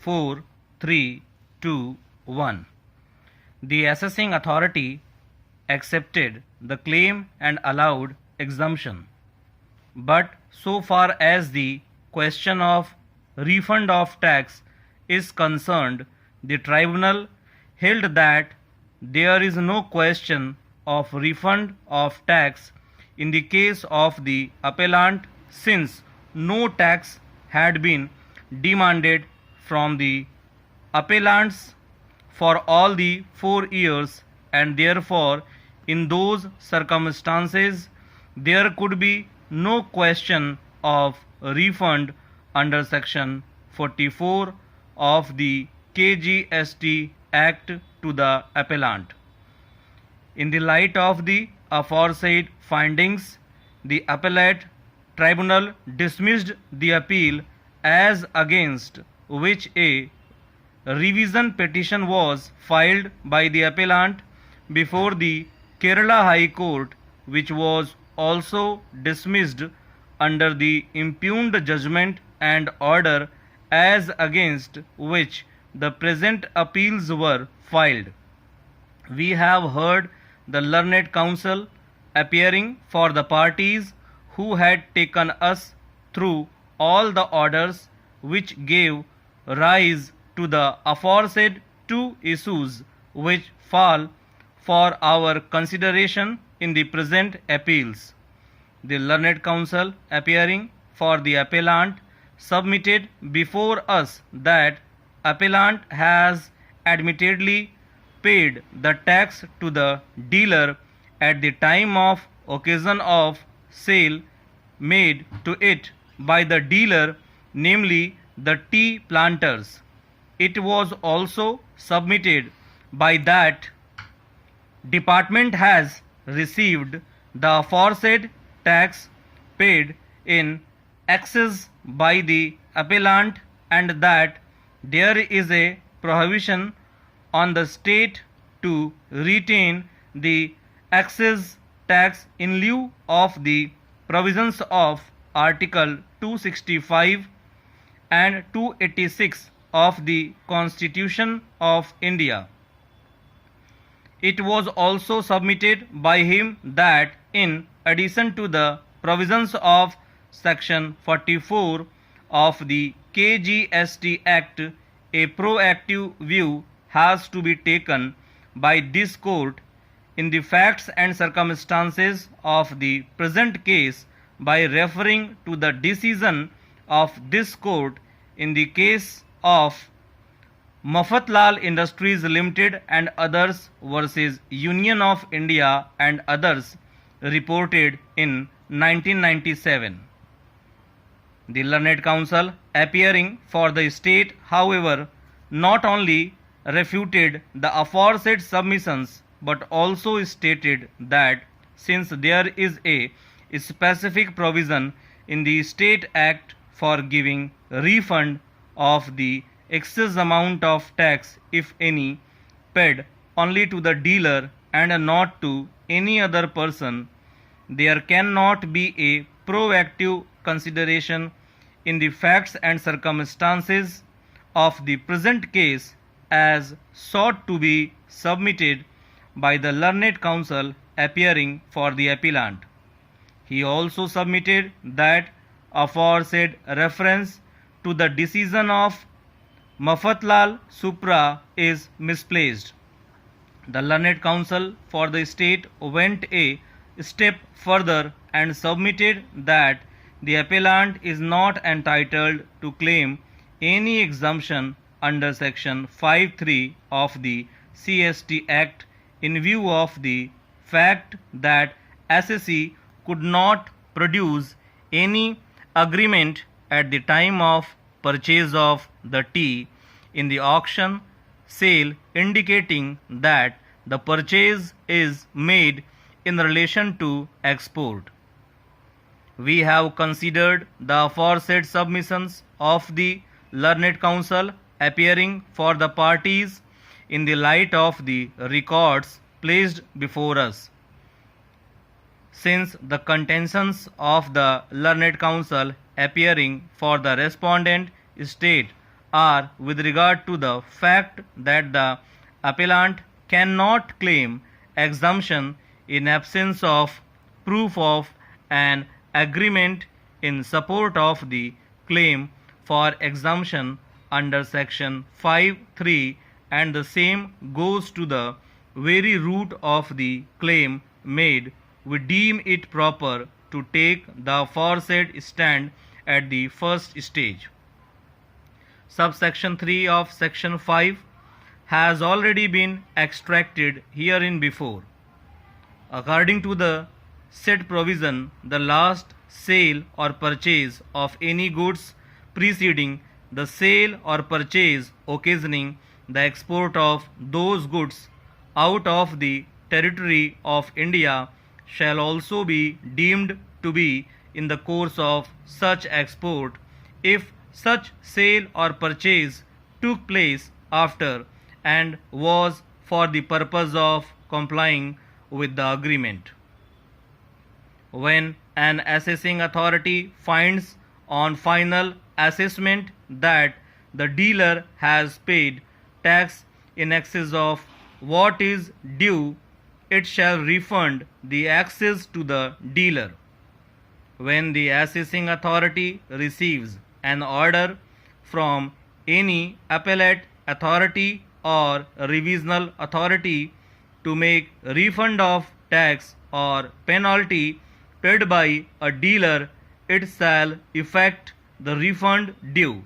4, 3, 2, 1. The assessing authority accepted the claim and allowed exemption. But so far as the question of refund of tax is concerned, the tribunal held that there is no question of refund of tax in the case of the appellant, since no tax had been demanded from the appellants for all the 4 years, and therefore in those circumstances there could be no question of refund under section 44 of the KGST Act to the appellant. In the light of the aforesaid findings, the appellate tribunal dismissed the appeal as against which a revision petition was filed by the appellant before the Kerala High Court, which was also dismissed under the impugned judgment and order as against which the present appeals were filed. We have heard the learned counsel appearing for the parties who had taken us through all the orders which gave rise to the aforesaid 2 issues which fall for our consideration in the present appeals. The learned counsel appearing for the appellant submitted before us that appellant has admittedly paid the tax to the dealer at the time of occasion of sale made to it by the dealer, namely the tea planters. It was also submitted by that department has received the aforesaid tax paid in excess by the appellant, and that there is a prohibition on the state to retain the excess tax in lieu of the provisions of Article 265 and 286 of the Constitution of India. It was also submitted by him that in addition to the provisions of Section 44 of the KGST Act, a proactive view has to be taken by this court in the facts and circumstances of the present case by referring to the decision of this court in the case of Mafatlal Industries Limited and others versus Union of India and others, reported in 1997. The learned counsel appearing for the state, however, not only refuted the aforesaid submissions but also stated that since there is a specific provision in the State Act for giving refund of the excess amount of tax, if any, paid only to the dealer and not to any other person, there cannot be a proactive consideration in the facts and circumstances of the present case as sought to be submitted by the learned counsel appearing for the appellant. He also submitted that aforesaid reference to the decision of Mafatlal Supra is misplaced. The learned counsel for the state went a step further and submitted that the appellant is not entitled to claim any exemption under section 5(3) of the CST Act in view of the fact that assessee could not produce any agreement at the time of purchase of the tea in the auction sale indicating that the purchase is made in relation to export. We have considered the aforesaid submissions of the learned counsel appearing for the parties in the light of the records placed before us. Since the contentions of the learned counsel appearing for the respondent state are with regard to the fact that the appellant cannot claim exemption in absence of proof of an agreement in support of the claim for exemption under section 5(3), and the same goes to the very root of the claim made. We deem it proper to take the aforesaid stand at the first stage. Subsection 3 of section 5 has already been extracted herein before. According to the said provision, the last sale or purchase of any goods preceding the sale or purchase occasioning the export of those goods out of the territory of India shall also be deemed to be in the course of such export, if such sale or purchase took place after and was for the purpose of complying with the agreement. When an assessing authority finds on final assessment that the dealer has paid tax in excess of what is due, it shall refund the excess to the dealer. When the assessing authority receives an order from any appellate authority or revisional authority to make refund of tax or penalty paid by a dealer, it shall effect the refund due,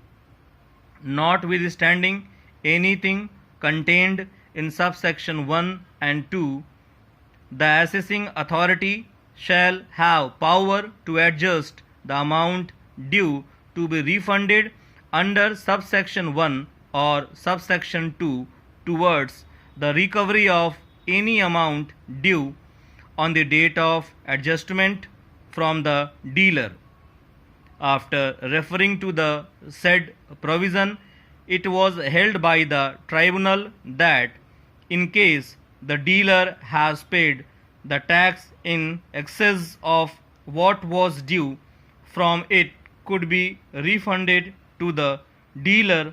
notwithstanding anything contained in subsection 1 and 2. The assessing authority shall have power to adjust the amount due to be refunded under subsection 1 or subsection 2 towards the recovery of any amount due on the date of adjustment from the dealer. After referring to the said provision, it was held by the tribunal that in case the dealer has paid the tax in excess of what was due from it could be refunded to the dealer,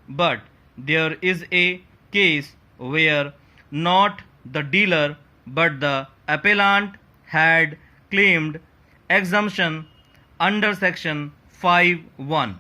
but there is a case where not the dealer but the appellant had claimed exemption under section 5(1).